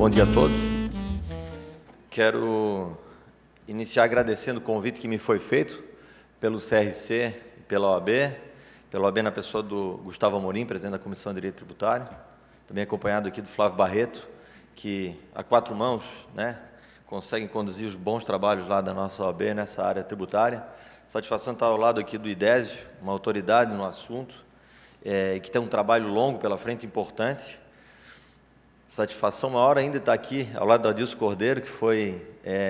Bom dia a todos. Quero iniciar agradecendo o convite que me foi feito pelo CRC e pela OAB na pessoa do Gustavo Amorim, presidente da Comissão de Direito Tributário, também acompanhado aqui do Flávio Barreto, que a quatro mãos, conseguem conduzir os bons trabalhos lá da nossa OAB nessa área tributária. Satisfação estar ao lado aqui do IDESIO, uma autoridade no assunto, que tem um trabalho longo pela frente, importante. Satisfação maior ainda estar aqui ao lado do Adilson Cordeiro, que foi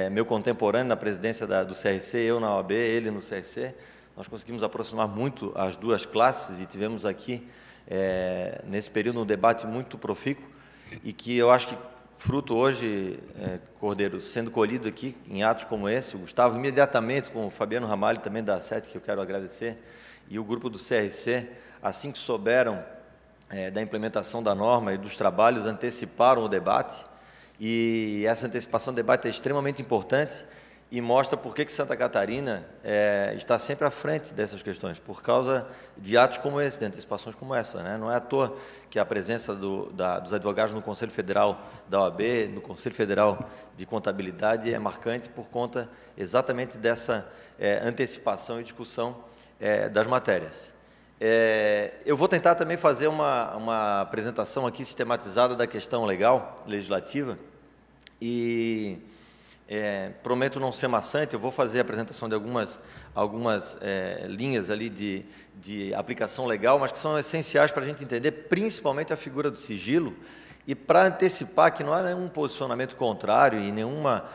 meu contemporâneo na presidência do CRC, eu na OAB, ele no CRC. Nós conseguimos aproximar muito as duas classes e tivemos aqui, nesse período, um debate muito profícuo e que eu acho que, fruto hoje, Cordeiro, sendo colhido aqui em atos como esse, o Gustavo, imediatamente com o Fabiano Ramalho, também da SET, que eu quero agradecer, e o grupo do CRC, assim que souberam da implementação da norma e dos trabalhos, anteciparam o debate, e essa antecipação do debate é extremamente importante e mostra por que Santa Catarina está sempre à frente dessas questões, por causa de atos como esse, de antecipações como essa. Não é à toa que a presença dos advogados no Conselho Federal da OAB, no Conselho Federal de Contabilidade, é marcante por conta exatamente dessa antecipação e discussão das matérias. Eu vou tentar também fazer uma apresentação aqui sistematizada da questão legal, legislativa, e prometo não ser maçante. Eu vou fazer a apresentação de algumas linhas ali de aplicação legal, mas que são essenciais para a gente entender, principalmente a figura do sigilo, e para antecipar que não há nenhum posicionamento contrário e nenhuma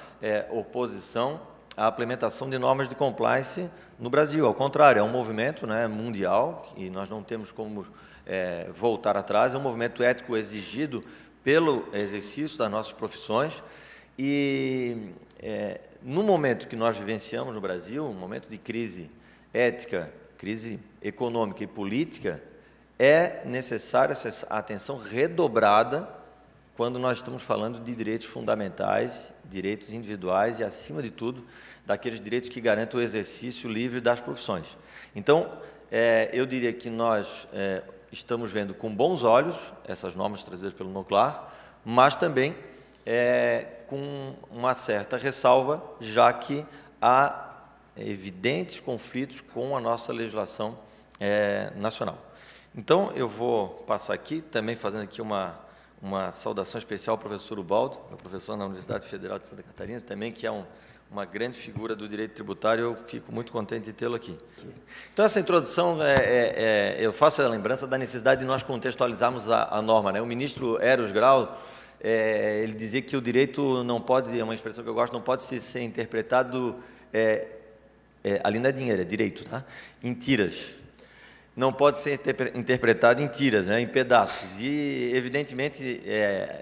oposição à implementação de normas de compliance no Brasil. Ao contrário, é um movimento mundial, e nós não temos como voltar atrás, é um movimento ético exigido pelo exercício das nossas profissões, e no momento que nós vivenciamos no Brasil, um momento de crise ética, crise econômica e política, é necessária essa atenção redobrada quando nós estamos falando de direitos fundamentais, direitos individuais e, acima de tudo, daqueles direitos que garantem o exercício livre das profissões. Então, eu diria que nós estamos vendo com bons olhos essas normas trazidas pelo NOCLAR, mas também com uma certa ressalva, já que há evidentes conflitos com a nossa legislação nacional. Então, eu vou passar aqui, também fazendo aqui uma saudação especial ao professor Ubaldo, meu professor na Universidade Federal de Santa Catarina, também, que é uma grande figura do direito tributário. Eu fico muito contente de tê-lo aqui. Então, essa introdução, eu faço a lembrança da necessidade de nós contextualizarmos a norma. O ministro Eros Grau, ele dizia que o direito não pode, é uma expressão que eu gosto, não pode ser interpretado, ali não é dinheiro, é direito, em tiras. Não pode ser interpretado em tiras, em pedaços. E, evidentemente,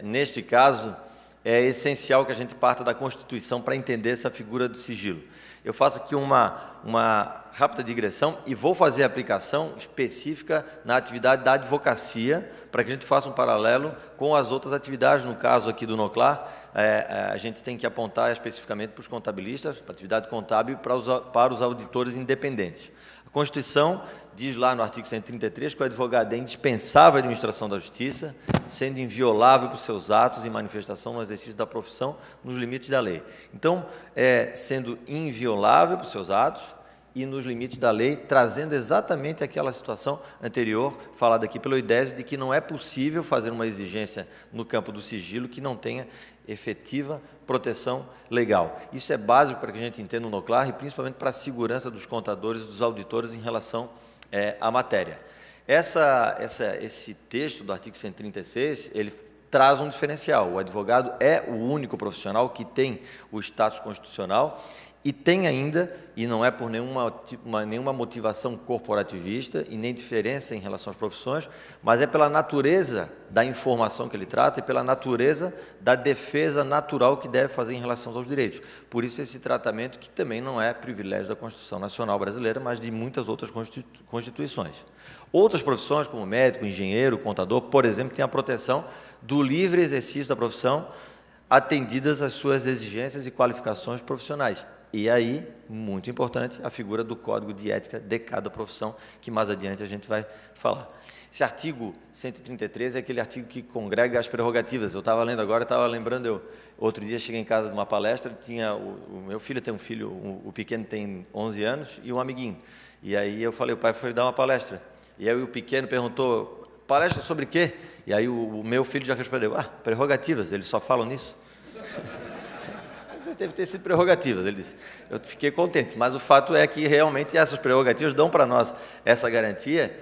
neste caso, é essencial que a gente parta da Constituição para entender essa figura do sigilo. Eu faço aqui uma rápida digressão e vou fazer a aplicação específica na atividade da advocacia, para que a gente faça um paralelo com as outras atividades. No caso aqui do NOCLAR, a gente tem que apontar especificamente para os contabilistas, para a atividade contábil e para os auditores independentes. A Constituição diz lá no artigo 133 que o advogado é indispensável à administração da justiça, sendo inviolável por seus atos e manifestação no exercício da profissão nos limites da lei. Então, sendo inviolável por seus atos e nos limites da lei, trazendo exatamente aquela situação anterior, falada aqui pelo IDESIO, de que não é possível fazer uma exigência no campo do sigilo que não tenha efetiva proteção legal. Isso é básico para que a gente entenda o NOCLAR e principalmente para a segurança dos contadores e dos auditores em relação à matéria. Esse texto do artigo 136, ele traz um diferencial. O advogado é o único profissional que tem o status constitucional e tem ainda, e não é por nenhuma motivação corporativista e nem diferença em relação às profissões, mas é pela natureza da informação que ele trata e pela natureza da defesa natural que deve fazer em relação aos direitos. Por isso, esse tratamento que também não é privilégio da Constituição Nacional Brasileira, mas de muitas outras constituições. Outras profissões, como médico, engenheiro, contador, por exemplo, têm a proteção do livre exercício da profissão, atendidas às suas exigências e qualificações profissionais. E aí, muito importante, a figura do código de ética de cada profissão, que mais adiante a gente vai falar. Esse artigo 133 é aquele artigo que congrega as prerrogativas. Eu estava lendo agora, estava lembrando, outro dia cheguei em casa de uma palestra, tinha o meu filho tem um filho, o pequeno tem 11 anos, e um amiguinho. E aí eu falei, o pai foi dar uma palestra. E aí o pequeno perguntou, palestra sobre quê? E aí o meu filho já respondeu, prerrogativas, eles só falam nisso. Deve ter sido prerrogativas, ele disse. Eu fiquei contente, mas o fato é que realmente essas prerrogativas dão para nós essa garantia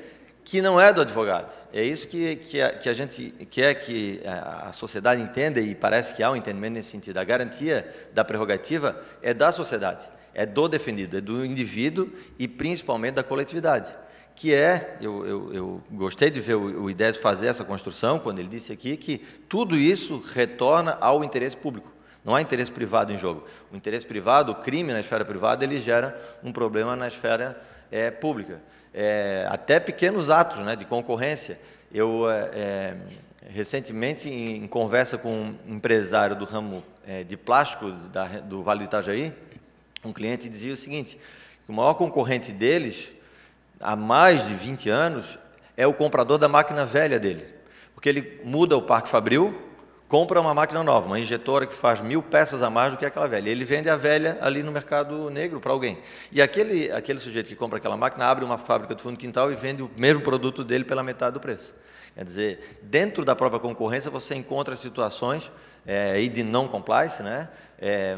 que não é do advogado. É isso que a gente quer que a sociedade entenda, e parece que há um entendimento nesse sentido. A garantia da prerrogativa é da sociedade, é do defendido, é do indivíduo e principalmente da coletividade. Que é, eu gostei de ver o Idésio fazer essa construção, quando ele disse aqui que tudo isso retorna ao interesse público. Não há interesse privado em jogo. O interesse privado, o crime na esfera privada, ele gera um problema na esfera pública. Até pequenos atos, né, de concorrência. Eu, recentemente, em conversa com um empresário do ramo de plástico do Vale do Itajaí, um cliente dizia o seguinte, que o maior concorrente deles, há mais de 20 anos, é o comprador da máquina velha dele. Porque ele muda o parque fabril, compra uma máquina nova, uma injetora que faz 1000 peças a mais do que aquela velha. Ele vende a velha ali no mercado negro para alguém. E aquele sujeito que compra aquela máquina abre uma fábrica do fundo do quintal e vende o mesmo produto dele pela metade do preço. Quer dizer, dentro da própria concorrência você encontra situações de não compliance, né?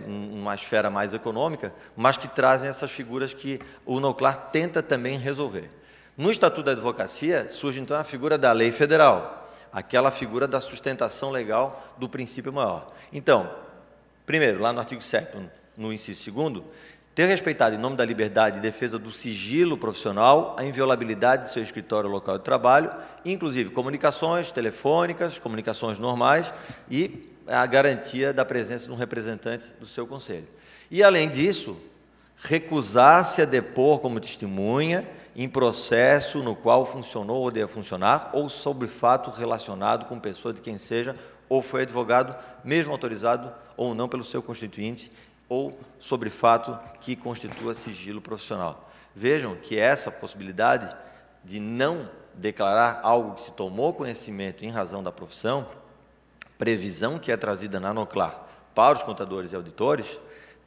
Uma esfera mais econômica, mas que trazem essas figuras que o NOCLAR tenta também resolver. No Estatuto da Advocacia surge então a figura da lei federal, aquela figura da sustentação legal do princípio maior. Então, primeiro, lá no artigo 7º, no inciso 2º, ter respeitado em nome da liberdade e defesa do sigilo profissional a inviolabilidade de seu escritório ou local de trabalho, inclusive comunicações telefônicas, comunicações normais e a garantia da presença de um representante do seu conselho. E, além disso, recusar-se a depor como testemunha em processo no qual funcionou ou deve funcionar, ou sobre fato relacionado com pessoa de quem seja, ou foi advogado, mesmo autorizado ou não pelo seu constituinte, ou sobre fato que constitua sigilo profissional. Vejam que essa possibilidade de não declarar algo que se tomou conhecimento em razão da profissão, previsão que é trazida na NOCLAR para os contadores e auditores,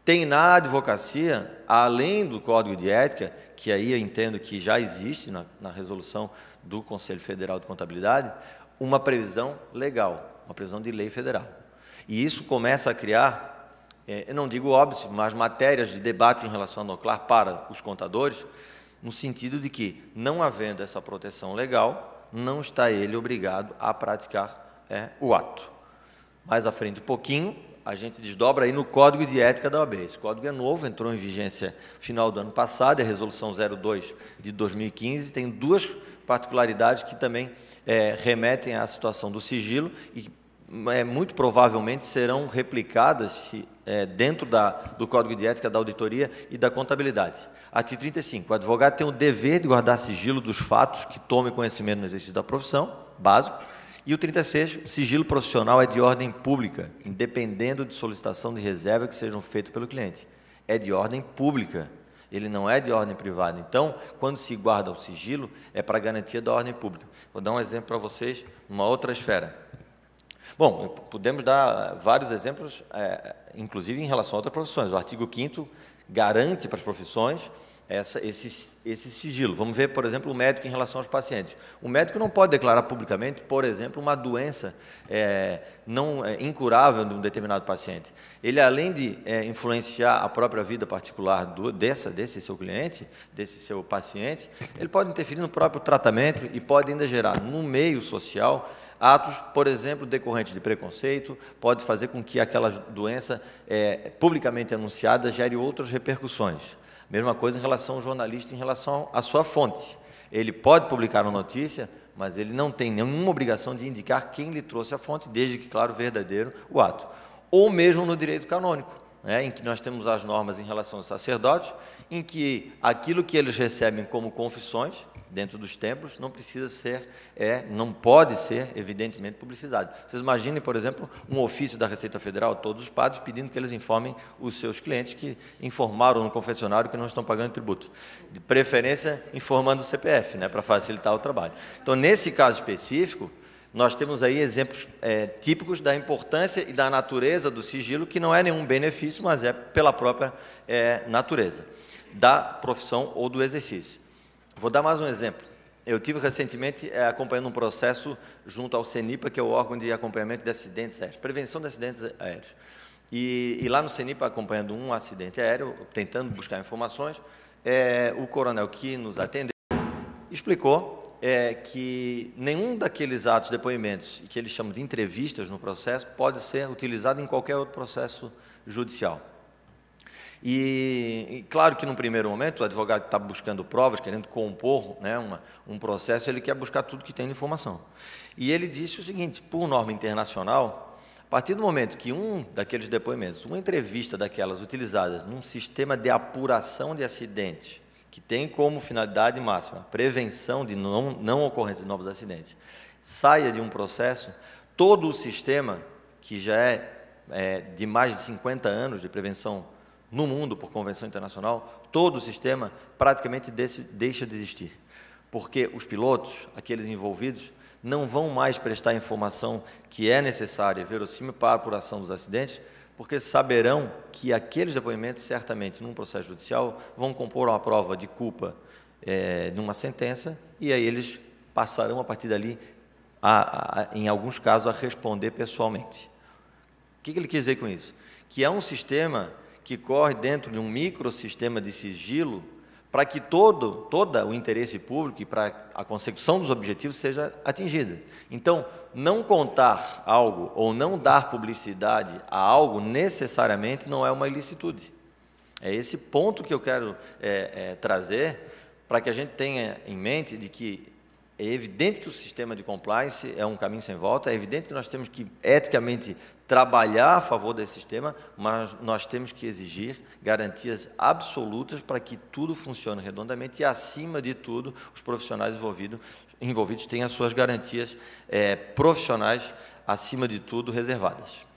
tem na advocacia, além do Código de Ética, que aí eu entendo que já existe na resolução do Conselho Federal de Contabilidade, uma previsão legal, uma previsão de lei federal. E isso começa a criar, eu não digo óbvio, mas matérias de debate em relação ao NOCLAR para os contadores, no sentido de que, não havendo essa proteção legal, não está ele obrigado a praticar o ato. Mais à frente um pouquinho, a gente desdobra aí no Código de Ética da OAB. Esse código é novo, entrou em vigência final do ano passado, é a Resolução 02 de 2015, tem duas particularidades que também remetem à situação do sigilo e muito provavelmente serão replicadas dentro do Código de Ética da Auditoria e da Contabilidade. Artigo 35, o advogado tem o dever de guardar sigilo dos fatos que tome conhecimento no exercício da profissão, básico. E o 36, o sigilo profissional é de ordem pública, independendo de solicitação de reserva que sejam feitas pelo cliente. É de ordem pública, ele não é de ordem privada. Então, quando se guarda o sigilo, é para garantia da ordem pública. Vou dar um exemplo para vocês, numa outra esfera. Bom, podemos dar vários exemplos, inclusive em relação a outras profissões. O artigo 5º garante para as profissões esse sigilo. Vamos ver, por exemplo, o médico em relação aos pacientes. O médico não pode declarar publicamente, por exemplo, uma doença incurável de um determinado paciente. Ele, além de influenciar a própria vida particular desse seu cliente, desse seu paciente, ele pode interferir no próprio tratamento e pode ainda gerar, no meio social, atos, por exemplo, decorrentes de preconceito, pode fazer com que aquela doença publicamente anunciada gere outras repercussões. Mesma coisa em relação ao jornalista, em relação à sua fonte. Ele pode publicar uma notícia, mas ele não tem nenhuma obrigação de indicar quem lhe trouxe a fonte, desde que, claro, verdadeiro o ato. Ou mesmo no direito canônico, em que nós temos as normas em relação aos sacerdotes, em que aquilo que eles recebem como confissões, dentro dos templos não precisa ser, não pode ser, evidentemente, publicizado. Vocês imaginem, por exemplo, um ofício da Receita Federal, todos os padres pedindo que eles informem os seus clientes que informaram no confessionário que não estão pagando tributo. De preferência, informando o CPF, né, para facilitar o trabalho. Então, nesse caso específico, nós temos aí exemplos típicos da importância e da natureza do sigilo, que não é nenhum benefício, mas é pela própria natureza da profissão ou do exercício. Vou dar mais um exemplo. Eu tive recentemente acompanhando um processo junto ao CENIPA, que é o órgão de acompanhamento de acidentes aéreos, prevenção de acidentes aéreos. E lá no CENIPA, acompanhando um acidente aéreo, tentando buscar informações, o coronel que nos atendeu explicou que nenhum daqueles atos, depoimentos, que eles chamam de entrevistas no processo, pode ser utilizado em qualquer outro processo judicial. E claro que, num primeiro momento, o advogado está buscando provas, querendo compor, né, um processo, ele quer buscar tudo que tem de informação. E ele disse o seguinte: por norma internacional, a partir do momento que um daqueles depoimentos, uma entrevista daquelas utilizadas num sistema de apuração de acidentes, que tem como finalidade máxima a prevenção de não ocorrência de novos acidentes, saia de um processo, todo o sistema, que já é de mais de 50 anos de prevenção no mundo por convenção internacional, todo o sistema praticamente deixa de existir, porque os pilotos, aqueles envolvidos, não vão mais prestar a informação que é necessária e verossímil para a apuração dos acidentes, porque saberão que aqueles depoimentos, certamente, num processo judicial, vão compor uma prova de culpa numa sentença, e aí eles passarão, a partir dali, em alguns casos, a responder pessoalmente. O que ele quis dizer com isso? Que é um sistema que corre dentro de um microsistema de sigilo para que todo o interesse público e para a consecução dos objetivos seja atingida. Então, não contar algo ou não dar publicidade a algo necessariamente não é uma ilicitude. É esse ponto que eu quero trazer para que a gente tenha em mente de que é evidente que o sistema de compliance é um caminho sem volta, é evidente que nós temos que, eticamente, trabalhar a favor desse sistema, mas nós temos que exigir garantias absolutas para que tudo funcione redondamente e, acima de tudo, os profissionais envolvidos tenham as suas garantias profissionais, acima de tudo, reservadas.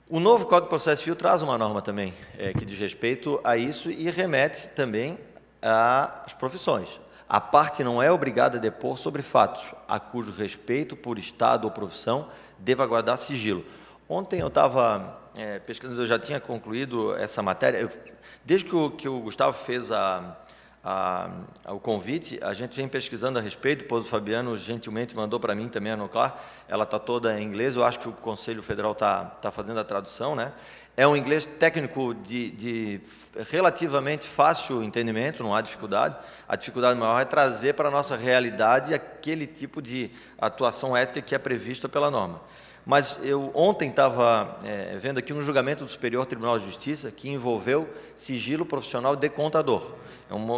O novo Código de Processo Civil traz uma norma também que diz respeito a isso e remete também às profissões. A parte não é obrigada a depor sobre fatos a cujo respeito por Estado ou profissão deva guardar sigilo. Ontem eu estava pesquisando, eu já tinha concluído essa matéria. Desde que o Gustavo fez o convite, a gente vem pesquisando a respeito, depois o Fabiano gentilmente mandou para mim também a Noclar, ela está toda em inglês, eu acho que o Conselho Federal está fazendo a tradução, né? É um inglês técnico de relativamente fácil entendimento, não há dificuldade. A dificuldade maior é trazer para a nossa realidade aquele tipo de atuação ética que é prevista pela norma. Mas eu ontem estava vendo aqui um julgamento do Superior Tribunal de Justiça que envolveu sigilo profissional de contador.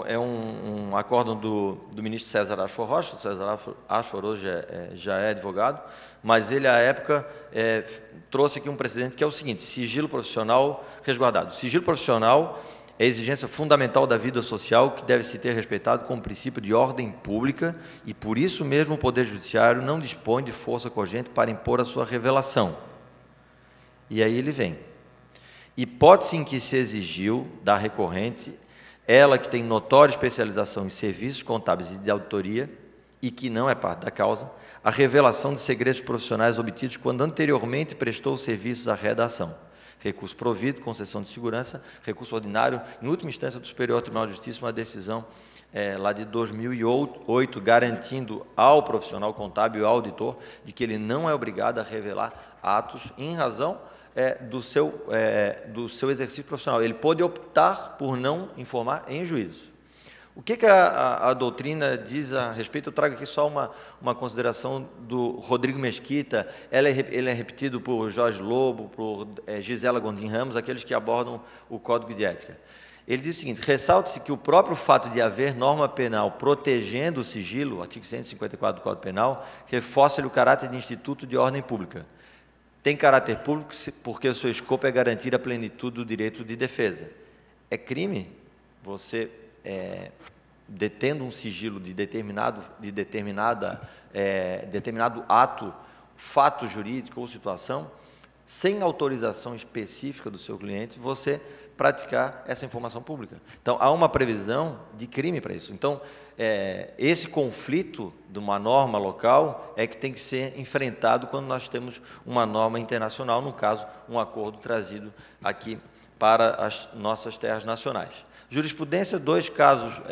É um acórdão do ministro César Ashford Rocha. O César Ashford hoje já é advogado, mas ele, à época, trouxe aqui um precedente que é o seguinte: sigilo profissional resguardado. Sigilo profissional é exigência fundamental da vida social que deve se ter respeitado como princípio de ordem pública e, por isso mesmo, o Poder Judiciário não dispõe de força cogente para impor a sua revelação. E aí ele vem. Hipótese em que se exigiu da recorrente, ela que tem notória especialização em serviços contábeis e de auditoria e que não é parte da causa, a revelação de segredos profissionais obtidos quando anteriormente prestou serviços à redação. Recurso provido, concessão de segurança, recurso ordinário, em última instância do Superior Tribunal de Justiça, uma decisão lá de 2008, garantindo ao profissional contábil e ao auditor de que ele não é obrigado a revelar atos em razão do seu exercício profissional. Ele pode optar por não informar em juízo. O que a doutrina diz a respeito? Eu trago aqui só uma consideração do Rodrigo Mesquita, ele é repetido por Jorge Lobo, por Gisela Gondim Ramos, aqueles que abordam o Código de Ética. Ele diz o seguinte: ressalte-se que o próprio fato de haver norma penal protegendo o sigilo, o artigo 154 do Código Penal, reforça-lhe o caráter de instituto de ordem pública. Tem caráter público porque o seu escopo é garantir a plenitude do direito de defesa. É crime você detendo um sigilo de determinado ato, fato jurídico ou situação, sem autorização específica do seu cliente, você praticar essa informação pública. Então, há uma previsão de crime para isso. Então, esse conflito de uma norma local é que tem que ser enfrentado quando nós temos uma norma internacional, no caso, um acordo trazido aqui para as nossas terras nacionais. Jurisprudência, dois casos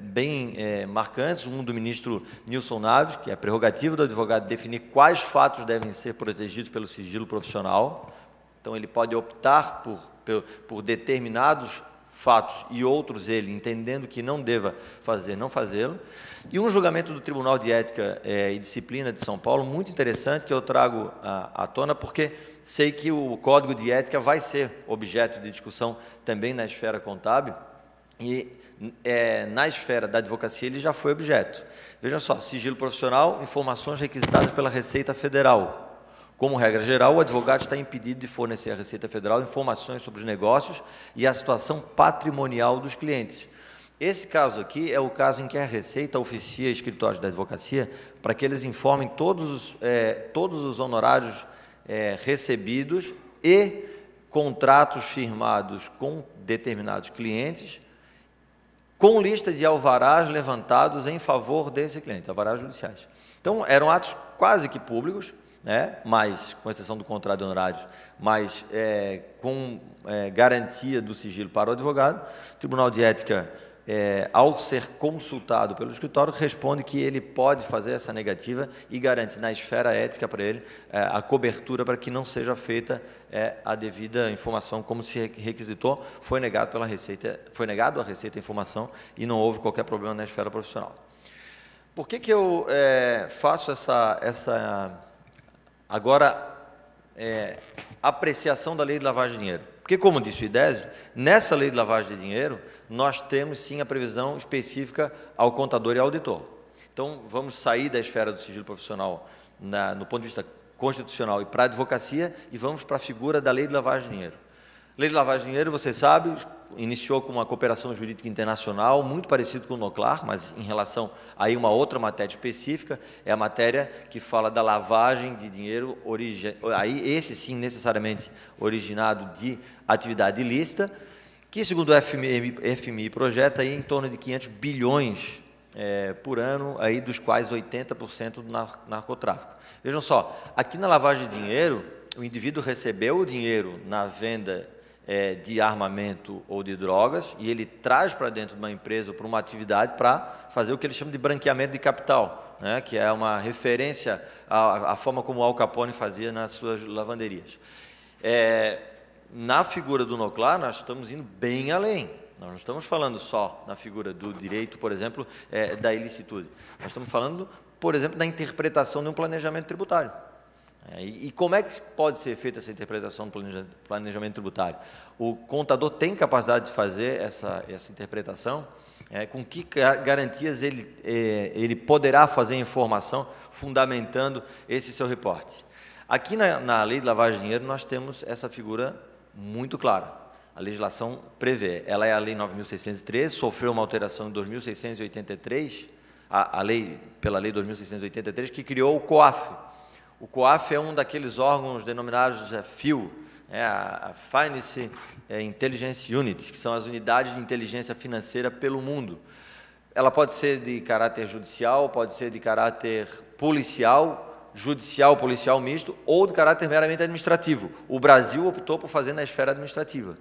bem marcantes, um do ministro Nilson Naves, que é a prerrogativa do advogado definir quais fatos devem ser protegidos pelo sigilo profissional. Então, ele pode optar por determinados fatos e outros ele, entendendo que não deva fazer, não fazê-lo. E um julgamento do Tribunal de Ética e Disciplina de São Paulo, muito interessante, que eu trago à tona, porque sei que o Código de Ética vai ser objeto de discussão também na esfera contábil, e na esfera da advocacia ele já foi objeto. Veja só, sigilo profissional, informações requisitadas pela Receita Federal. Como regra geral, o advogado está impedido de fornecer à Receita Federal informações sobre os negócios e a situação patrimonial dos clientes. Esse caso aqui é o caso em que a Receita oficia escritórios da advocacia para que eles informem todos os honorários recebidos e contratos firmados com determinados clientes, com lista de alvarás levantados em favor desse cliente, alvarás judiciais. Então, eram atos quase que públicos, mas, com exceção do contrato de honorários, mas com garantia do sigilo para o advogado. O Tribunal de Ética, ao ser consultado pelo escritório, responde que ele pode fazer essa negativa e garante na esfera ética para ele a cobertura para que não seja feita a devida informação como se requisitou, foi negado pela Receita, foi negado à Receita a informação e não houve qualquer problema na esfera profissional. Por que eu faço essa apreciação da lei de lavagem de dinheiro? Porque, como disse o Idésio, nessa lei de lavagem de dinheiro, nós temos sim a previsão específica ao contador e ao auditor. Então, vamos sair da esfera do sigilo profissional no ponto de vista constitucional e para a advocacia e vamos para a figura da lei de lavagem de dinheiro. Lei de lavagem de dinheiro, você sabe, iniciou com uma cooperação jurídica internacional, muito parecido com o NOCLAR, mas em relação a uma outra matéria específica, é a matéria que fala da lavagem de dinheiro, aí esse sim necessariamente originado de atividade ilícita, que segundo o FMI projeta aí em torno de 500 bilhões por ano, aí dos quais 80% do narcotráfico. Vejam só, aqui na lavagem de dinheiro, o indivíduo recebeu o dinheiro na venda de armamento ou de drogas e ele traz para dentro de uma empresa ou para uma atividade para fazer o que eles chamam de branqueamento de capital, que é uma referência à forma como Al Capone fazia nas suas lavanderias. Na figura do NOCLAR, nós estamos indo bem além. Nós não estamos falando só na figura do direito, por exemplo, da ilicitude. Nós estamos falando, por exemplo, da interpretação de um planejamento tributário. E como é que pode ser feita essa interpretação do planejamento tributário? O contador tem capacidade de fazer essa interpretação? Com que garantias ele poderá fazer a informação fundamentando esse seu reporte? Aqui na lei de lavagem de dinheiro nós temos essa figura muito clara. A legislação prevê, ela é a lei 9.613, sofreu uma alteração em 2.683, pela lei 2.683, que criou o COAF. O COAF é um daqueles órgãos denominados FIU, a Finance Intelligence Unit, que são as unidades de inteligência financeira pelo mundo. Ela pode ser de caráter judicial, pode ser de caráter policial, policial misto, ou de caráter meramente administrativo. O Brasil optou por fazer na esfera administrativa.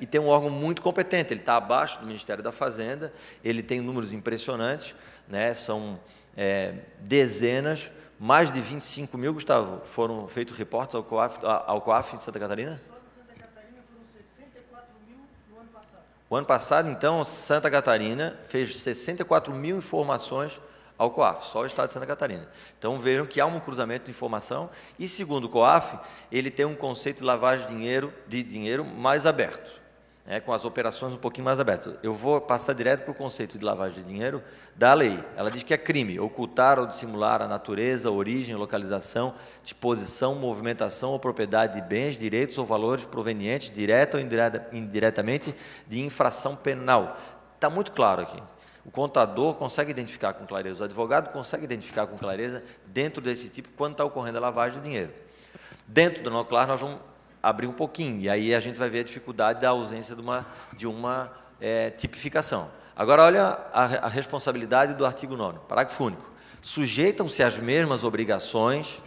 E tem um órgão muito competente, ele está abaixo do Ministério da Fazenda, ele tem números impressionantes, são dezenas, mais de 25 mil, Gustavo, foram feitos reportes ao COAF de Santa Catarina? Só de Santa Catarina foram 64 mil no ano passado. O ano passado, então, Santa Catarina fez 64 mil informações ao COAF, só o estado de Santa Catarina. Então, vejam que há um cruzamento de informação e, segundo o COAF, ele tem um conceito de lavagem de dinheiro mais aberto. Com as operações um pouquinho mais abertas. Eu vou passar direto para o conceito de lavagem de dinheiro da lei. Ela diz que é crime ocultar ou dissimular a natureza, origem, localização, disposição, movimentação ou propriedade de bens, direitos ou valores provenientes, direta ou indiretamente, de infração penal. Está muito claro aqui. O contador consegue identificar com clareza, o advogado consegue identificar com clareza dentro desse tipo quando está ocorrendo a lavagem de dinheiro. Dentro do NOCLAR nós vamos abrir um pouquinho, e aí a gente vai ver a dificuldade da ausência de uma tipificação. Agora, olha a responsabilidade do artigo 9º, parágrafo único. Sujeitam-se às mesmas obrigações,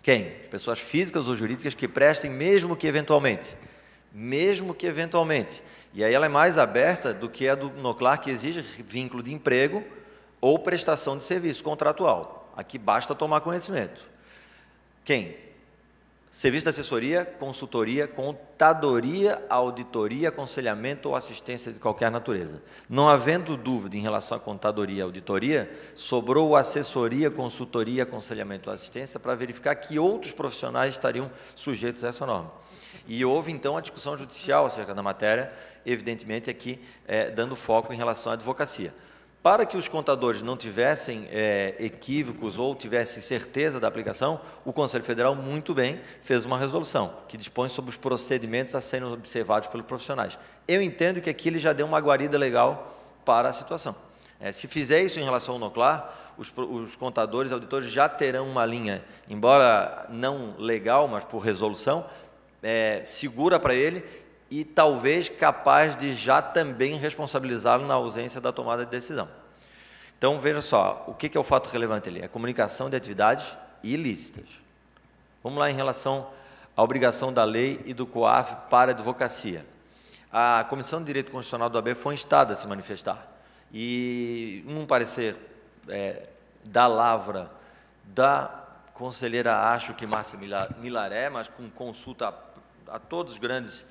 quem? As pessoas físicas ou jurídicas que prestem, mesmo que eventualmente. Mesmo que eventualmente. E aí ela é mais aberta do que a do NOCLAR, que exige vínculo de emprego ou prestação de serviço contratual. Aqui basta tomar conhecimento. Quem? Serviço de assessoria, consultoria, contadoria, auditoria, aconselhamento ou assistência de qualquer natureza. Não havendo dúvida em relação à contadoria e auditoria, sobrou assessoria, consultoria, aconselhamento ou assistência para verificar que outros profissionais estariam sujeitos a essa norma. E houve, então, a discussão judicial acerca da matéria, evidentemente aqui dando foco em relação à advocacia. Para que os contadores não tivessem equívocos ou tivessem certeza da aplicação, o Conselho Federal, muito bem, fez uma resolução que dispõe sobre os procedimentos a serem observados pelos profissionais. Eu entendo que aqui ele já deu uma guarida legal para a situação. Se fizer isso em relação ao NOCLAR, os contadores e auditores já terão uma linha, embora não legal, mas por resolução, segura para ele, e talvez capaz de já também responsabilizá-lo na ausência da tomada de decisão. Então, veja só, o que é o fato relevante ali? É a comunicação de atividades ilícitas. Vamos lá em relação à obrigação da lei e do COAF para a advocacia. A Comissão de Direito Constitucional do AB foi instada a se manifestar. E, num parecer da lavra da conselheira, acho que Márcia Milaré, mas com consulta a todos os grandes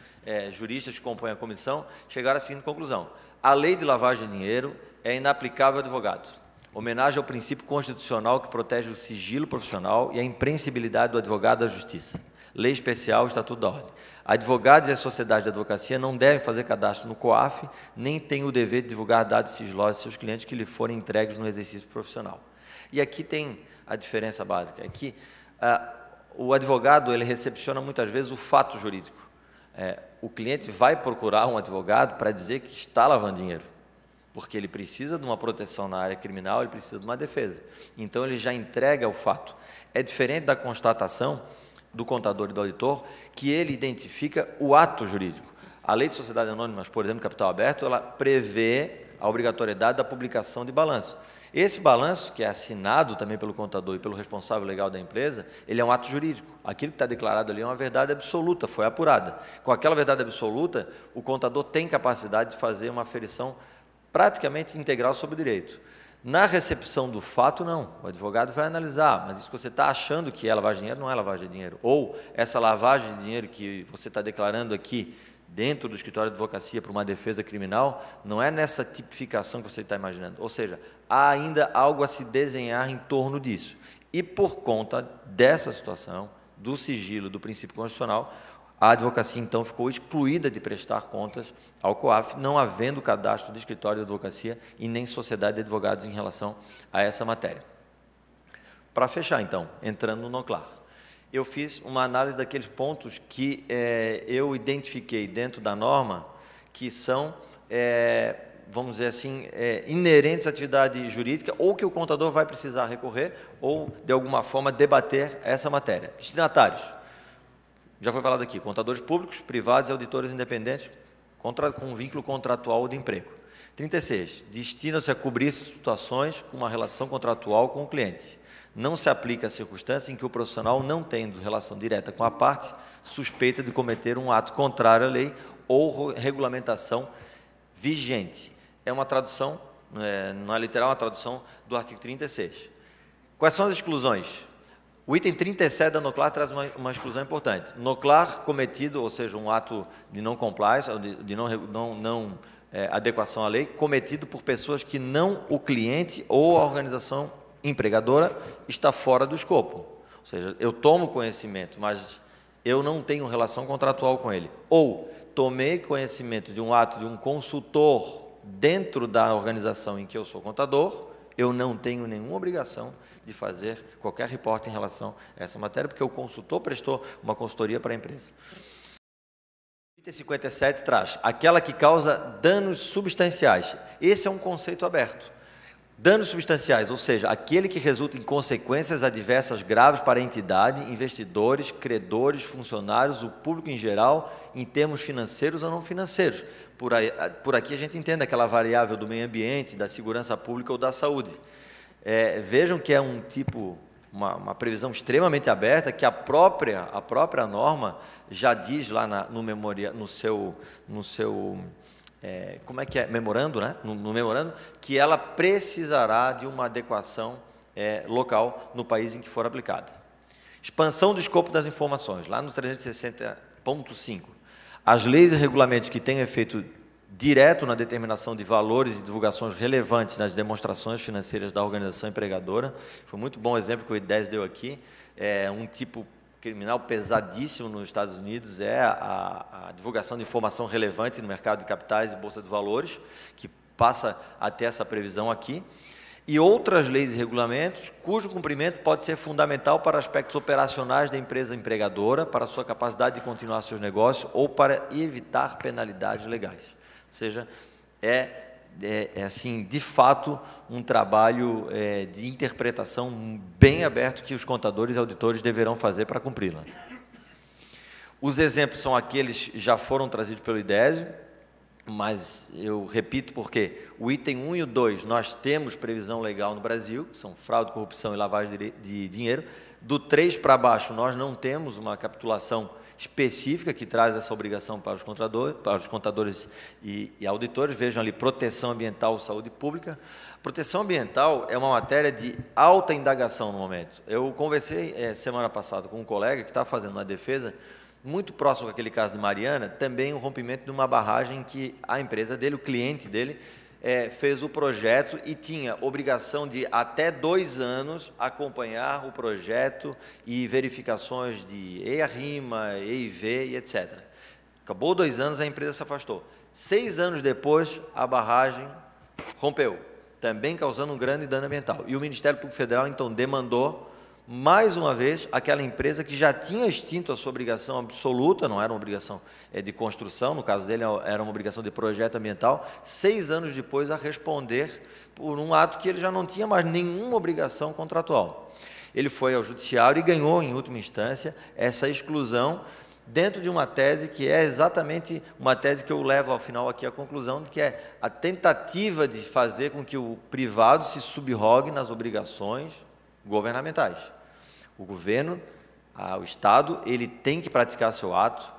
juristas que compõem a comissão, chegaram à seguinte conclusão: a lei de lavagem de dinheiro é inaplicável ao advogado. Homenagem ao princípio constitucional que protege o sigilo profissional e a impreensibilidade do advogado da justiça. Lei especial, Estatuto da Ordem. Advogados e as sociedades de advocacia não devem fazer cadastro no COAF, nem têm o dever de divulgar dados sigilosos de seus clientes que lhe forem entregues no exercício profissional. E aqui tem a diferença básica, é que o advogado ele recepciona muitas vezes o fato jurídico. O cliente vai procurar um advogado para dizer que está lavando dinheiro, porque ele precisa de uma proteção na área criminal, ele precisa de uma defesa. Então, ele já entrega o fato. É diferente da constatação do contador e do auditor, que ele identifica o ato jurídico. A Lei de Sociedades Anônimas, por exemplo, Capital Aberto, ela prevê a obrigatoriedade da publicação de balanço. Esse balanço, que é assinado também pelo contador e pelo responsável legal da empresa, ele é um ato jurídico. Aquilo que está declarado ali é uma verdade absoluta, foi apurada. Com aquela verdade absoluta, o contador tem capacidade de fazer uma aferição praticamente integral sobre o direito. Na recepção do fato, não. O advogado vai analisar, mas isso que você está achando que é lavagem de dinheiro, não é lavagem de dinheiro. Ou essa lavagem de dinheiro que você está declarando aqui, dentro do escritório de advocacia para uma defesa criminal, não é nessa tipificação que você está imaginando. Ou seja, há ainda algo a se desenhar em torno disso. E por conta dessa situação, do sigilo, do princípio constitucional, a advocacia, então, ficou excluída de prestar contas ao COAF, não havendo cadastro de escritório de advocacia e nem sociedade de advogados em relação a essa matéria. Para fechar, então, entrando no NOCLAR, eu fiz uma análise daqueles pontos que eu identifiquei dentro da norma que são, vamos dizer assim, inerentes à atividade jurídica ou que o contador vai precisar recorrer ou, de alguma forma, debater essa matéria. Destinatários. Já foi falado aqui, contadores públicos, privados e auditores independentes com vínculo contratual ou de emprego. 36. Destina-se a cobrir situações com uma relação contratual com o cliente. Não se aplica a circunstância em que o profissional, não tendo relação direta com a parte, suspeita de cometer um ato contrário à lei ou regulamentação vigente. É uma tradução, não é literal, é uma tradução do artigo 36. Quais são as exclusões? O item 37 da NOCLAR traz uma exclusão importante. NOCLAR cometido, ou seja, um ato de não compliance, de não adequação à lei, cometido por pessoas que não o cliente ou a organização empregadora está fora do escopo. Ou seja, eu tomo conhecimento, mas eu não tenho relação contratual com ele. Ou tomei conhecimento de um ato de um consultor dentro da organização em que eu sou contador, eu não tenho nenhuma obrigação de fazer qualquer reporte em relação a essa matéria, porque o consultor prestou uma consultoria para a empresa. Item 57 traz aquela que causa danos substanciais. Esse é um conceito aberto. Danos substanciais, ou seja, aquele que resulta em consequências adversas graves para a entidade, investidores, credores, funcionários, o público em geral, em termos financeiros ou não financeiros. Por aqui a gente entende aquela variável do meio ambiente, da segurança pública ou da saúde. Vejam que é um tipo, uma previsão extremamente aberta, que a própria norma já diz lá no seu como é que é? Memorando, né? No memorando, que ela precisará de uma adequação local no país em que for aplicada. Expansão do escopo das informações, lá no 360.5. As leis e regulamentos que tenham efeito direto na determinação de valores e divulgações relevantes nas demonstrações financeiras da organização empregadora. Foi muito bom o exemplo que o I10 deu aqui. Um tipo criminal pesadíssimo nos Estados Unidos é a divulgação de informação relevante no mercado de capitais e bolsa de valores, que passa a ter essa previsão aqui, e outras leis e regulamentos cujo cumprimento pode ser fundamental para aspectos operacionais da empresa empregadora, para a sua capacidade de continuar seus negócios ou para evitar penalidades legais. Ou seja, assim, de fato, um trabalho de interpretação bem aberto que os contadores e auditores deverão fazer para cumpri-la. Os exemplos são aqueles que já foram trazidos pelo IDESIO, mas eu repito porque o item 1 e o 2 nós temos previsão legal no Brasil, que são fraude, corrupção e lavagem de dinheiro. Do 3 para baixo nós não temos uma capitulação específica que traz essa obrigação para os contadores e auditores. Vejam ali, proteção ambiental, saúde pública. Proteção ambiental é uma matéria de alta indagação no momento. Eu conversei semana passada com um colega que está fazendo uma defesa muito próximo àquele caso de Mariana, também o rompimento de uma barragem que a empresa dele, o cliente dele, fez o projeto e tinha obrigação de, até 2 anos, acompanhar o projeto e verificações de EIA-RIMA, EIV e etc. Acabou 2 anos, a empresa se afastou. 6 anos depois, a barragem rompeu, também causando um grande dano ambiental. E o Ministério Público Federal, então, demandou, mais uma vez, aquela empresa que já tinha extinto a sua obrigação absoluta, não era uma obrigação de construção, no caso dele era uma obrigação de projeto ambiental, 6 anos depois a responder por um ato que ele já não tinha mais nenhuma obrigação contratual. Ele foi ao judiciário e ganhou, em última instância, essa exclusão dentro de uma tese que é exatamente uma tese que eu levo ao final aqui à conclusão, de que é a tentativa de fazer com que o privado se subrogue nas obrigações governamentais. O governo, o Estado, ele tem que praticar seu ato.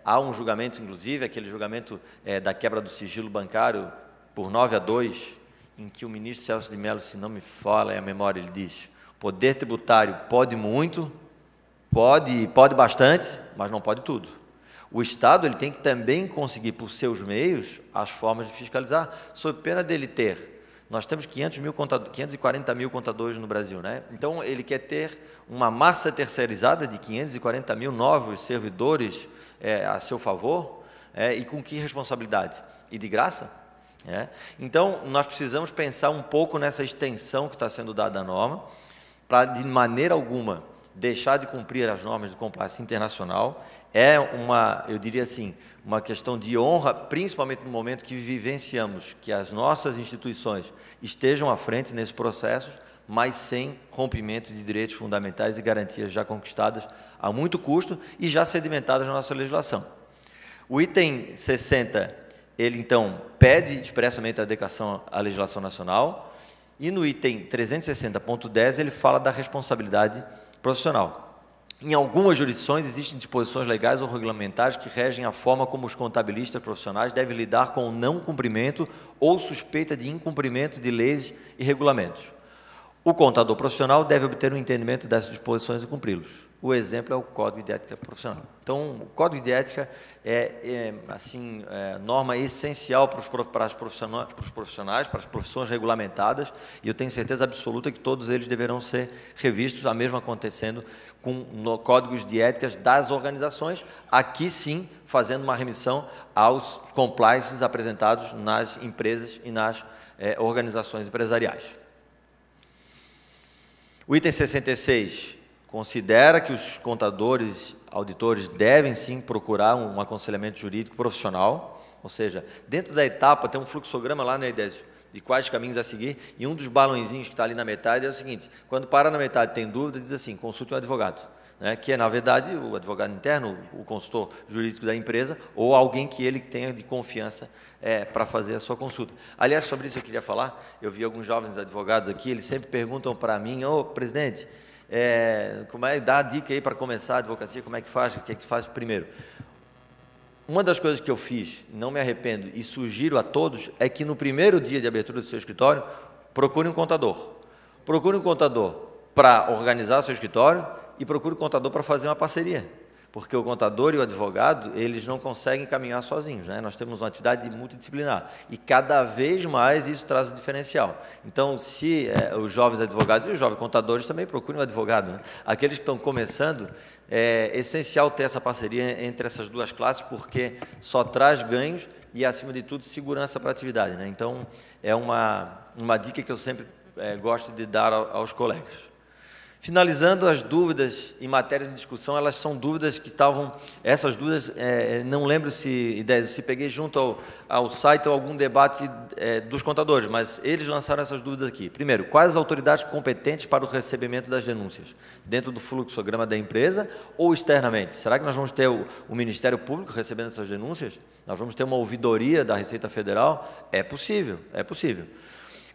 Há um julgamento, inclusive, aquele julgamento da quebra do sigilo bancário por 9-2, em que o ministro Celso de Mello, se não me falha a memória, ele diz: o poder tributário pode muito, pode bastante, mas não pode tudo. O Estado ele tem que também conseguir, por seus meios, as formas de fiscalizar, sob pena dele ter. Nós temos 540 mil contadores no Brasil, né? Então, ele quer ter uma massa terceirizada de 540 mil novos servidores a seu favor, e com que responsabilidade? E de graça? Então, nós precisamos pensar um pouco nessa extensão que está sendo dada à norma, para, de maneira alguma, deixar de cumprir as normas de compliance internacional. Eu diria assim, uma questão de honra, principalmente no momento que vivenciamos que as nossas instituições estejam à frente nesse processo, mas sem rompimento de direitos fundamentais e garantias já conquistadas a muito custo e já sedimentadas na nossa legislação. O item 60, ele então pede expressamente a adequação à legislação nacional, e no item 360.10 ele fala da responsabilidade profissional. Em algumas jurisdições existem disposições legais ou regulamentares que regem a forma como os contabilistas profissionais devem lidar com o não cumprimento ou suspeita de incumprimento de leis e regulamentos. O contador profissional deve obter um entendimento dessas disposições e cumpri-los. O exemplo é o Código de Ética Profissional. Então, o Código de Ética norma essencial para os profissionais, para as profissões regulamentadas, e eu tenho certeza absoluta que todos eles deverão ser revistos, a mesma acontecendo com códigos de éticas das organizações, aqui sim, fazendo uma remissão aos compliances apresentados nas empresas e nas organizações empresariais. O item 66 considera que os contadores, auditores devem sim procurar um aconselhamento jurídico profissional, ou seja, dentro da etapa tem um fluxograma lá, né, Idésio, de quais caminhos a seguir, e um dos balãozinhos que está ali na metade é o seguinte: quando para na metade tem dúvida, diz assim, consulte um advogado, né, que é, na verdade, o advogado interno, o consultor jurídico da empresa, ou alguém que ele tenha de confiança para fazer a sua consulta. Aliás, sobre isso eu queria falar, eu vi alguns jovens advogados aqui, eles sempre perguntam para mim: ô, presidente, dá a dica aí para começar a advocacia, como é que faz, o que é que se faz primeiro? Uma das coisas que eu fiz, não me arrependo, e sugiro a todos, é que no primeiro dia de abertura do seu escritório, procure um contador. Procure um contador para organizar o seu escritório e procure um contador para fazer uma parceria. Porque o contador e o advogado, eles não conseguem caminhar sozinhos, né? Nós temos uma atividade multidisciplinar e cada vez mais isso traz um diferencial. Então, se os jovens advogados e os jovens contadores também procurem um advogado, né? Aqueles que estão começando, é essencial ter essa parceria entre essas duas classes, porque só traz ganhos e, acima de tudo, segurança para a atividade, né? Então, é uma dica que eu sempre gosto de dar aos colegas. Finalizando, as dúvidas e matérias em discussão, elas são dúvidas que estavam, essas dúvidas, não lembro se peguei junto ao site ou algum debate dos contadores, mas eles lançaram essas dúvidas aqui. Primeiro, quais as autoridades competentes para o recebimento das denúncias? Dentro do fluxograma da empresa ou externamente? Será que nós vamos ter o Ministério Público recebendo essas denúncias? Nós vamos ter uma ouvidoria da Receita Federal? É possível, é possível.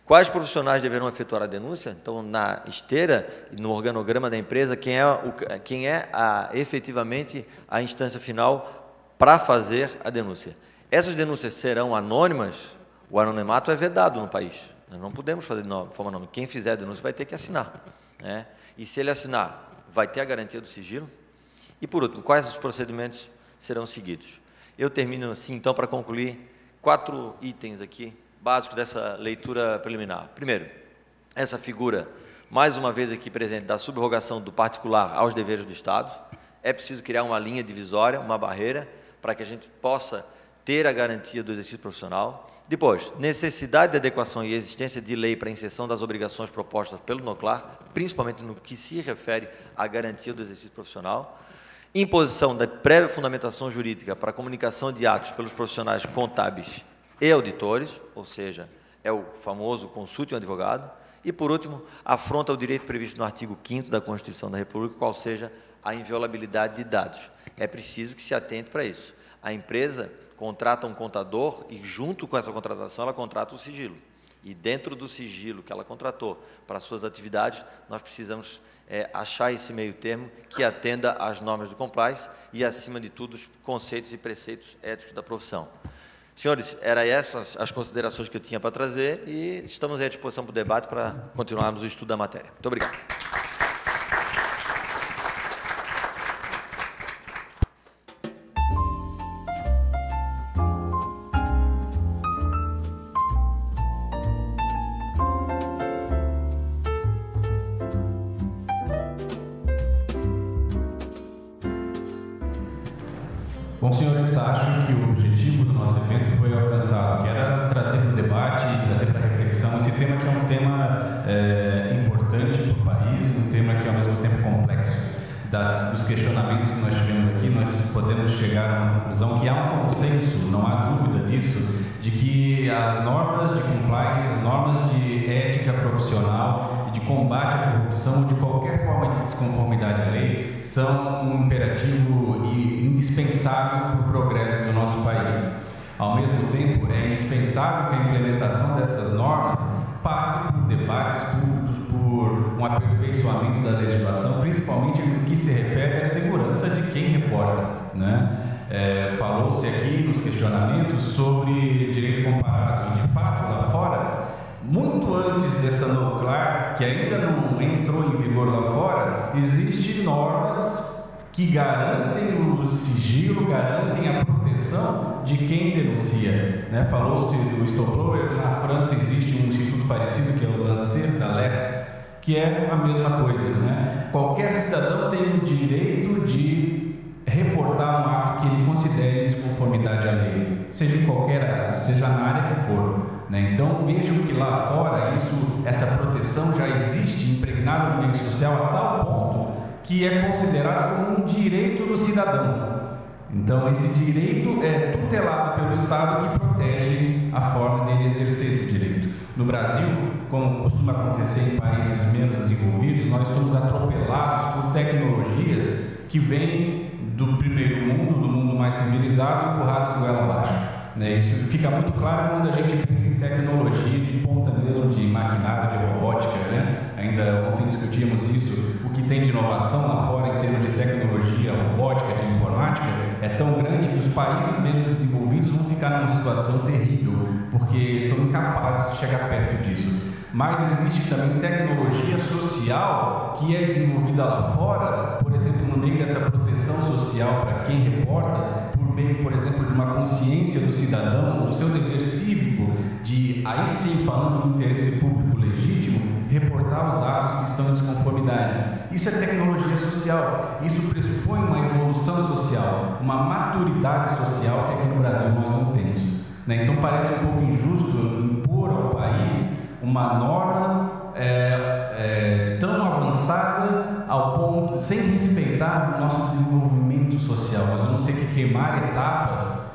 Quais profissionais deverão efetuar a denúncia? Então, na esteira e no organograma da empresa, quem é efetivamente a instância final para fazer a denúncia? Essas denúncias serão anônimas? O anonimato é vedado no país. Nós não podemos fazer de forma anônima. Quem fizer a denúncia vai ter que assinar, né? E se ele assinar, vai ter a garantia do sigilo? E, por último, quais os procedimentos serão seguidos? Eu termino assim, então, para concluir, 4 itens aqui básico dessa leitura preliminar. Primeiro, essa figura, mais uma vez aqui presente, da subrogação do particular aos deveres do Estado. É preciso criar uma linha divisória, uma barreira, para que a gente possa ter a garantia do exercício profissional. Depois, necessidade de adequação e existência de lei para a inserção das obrigações propostas pelo NOCLAR, principalmente no que se refere à garantia do exercício profissional. Imposição da prévia fundamentação jurídica para a comunicação de atos pelos profissionais contábeis e auditores, ou seja, é o famoso consulte um advogado. E, por último, afronta o direito previsto no artigo 5º da Constituição da República, qual seja a inviolabilidade de dados. É preciso que se atente para isso. A empresa contrata um contador e, junto com essa contratação, ela contrata o sigilo. E, dentro do sigilo que ela contratou para as suas atividades, nós precisamos achar esse meio termo que atenda às normas do compliance e, acima de tudo, os conceitos e preceitos éticos da profissão. Senhores, eram essas as considerações que eu tinha para trazer e estamos à disposição para o debate para continuarmos o estudo da matéria. Muito obrigado. Bom, senhores, acho que o objetivo do nosso evento foi alcançado, que era trazer para o debate e trazer para a reflexão esse tema que é um tema importante para o país, um tema que é ao mesmo tempo complexo. Dos questionamentos que nós tivemos aqui, nós podemos chegar a uma conclusão que há um consenso, não há dúvida disso, de que as normas de compliance, as normas de ética profissional e de combate à corrupção ou de qualquer forma de desconformidade à lei são um imperativo e indispensável para o progresso do nosso país. Ao mesmo tempo, é indispensável que a implementação dessas normas passe por debates públicos, por um aperfeiçoamento da legislação, principalmente no que se refere à segurança de quem reporta, né? Falou-se aqui nos questionamentos sobre direito comparado e, de fato, lá fora, muito antes dessa NOCLAR, que ainda não entrou em vigor lá fora, existem normas que garantem o sigilo, garantem a proteção de quem denuncia, né? Falou-se do whistleblower, na França existe um instituto parecido que é o Lanceur d'Alerte, que é a mesma coisa, né? Qualquer cidadão tem o direito de reportar um ato que ele considere desconformidade à lei, seja em qualquer ato, seja na área que for, né? Então vejam que lá fora essa proteção já existe impregnada no meio social a tal ponto que é considerado como um direito do cidadão. Então, esse direito é tutelado pelo Estado, que protege a forma dele exercer esse direito. No Brasil, como costuma acontecer em países menos desenvolvidos, nós somos atropelados por tecnologias que vêm do primeiro mundo, do mundo mais civilizado, empurradas goela abaixo. Isso fica muito claro quando a gente pensa em tecnologia de ponta mesmo, de maquinário, de robótica, Ainda ontem discutimos isso. O que tem de inovação lá fora em termos de tecnologia, robótica, de informática, é tão grande que os países menos desenvolvidos vão ficar numa situação terrível, porque são incapazes de chegar perto disso. Mas existe também tecnologia social que é desenvolvida lá fora, por exemplo, no meio dessa proteção social para quem reporta, por meio, por exemplo, de uma consciência do cidadão, do seu dever cívico, de, aí sim, falando do interesse público legítimo, reportar os atos que estão em desconformidade. Isso é tecnologia social, isso pressupõe uma evolução social, uma maturidade social que aqui no Brasil nós não temos. Então parece um pouco injusto impor ao país uma norma tão avançada ao ponto, sem respeitar o nosso desenvolvimento social. Nós vamos ter que queimar etapas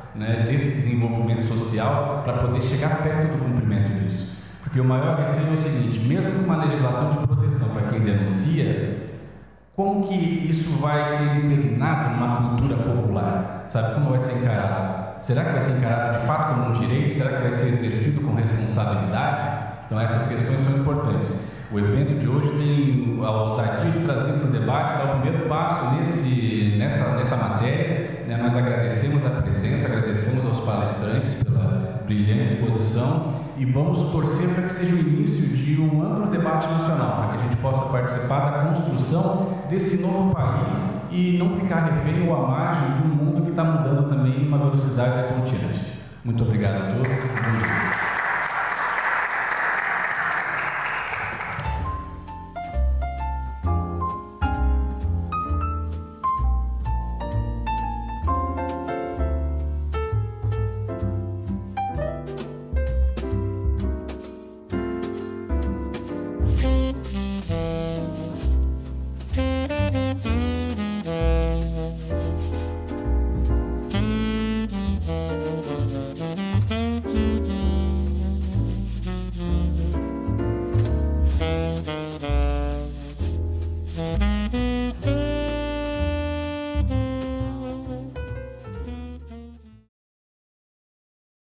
desse desenvolvimento social para poder chegar perto do cumprimento disso. Porque o maior receio é o seguinte: mesmo com uma legislação de proteção para quem denuncia, como que isso vai ser impregnado numa cultura popular? Sabe como vai ser encarado? Será que vai ser encarado de fato como um direito? Será que vai ser exercido com responsabilidade? Então essas questões são importantes. O evento de hoje tem a ousadia de trazer para o debate, dar o primeiro passo nessa matéria. Nós agradecemos a presença, agradecemos aos palestrantes pela brilhante exposição e vamos torcer para que seja o início de um amplo debate nacional, para que a gente possa participar da construção desse novo país e não ficar refém ou à margem de um mundo que está mudando também em uma velocidade estonteante. Muito obrigado a todos.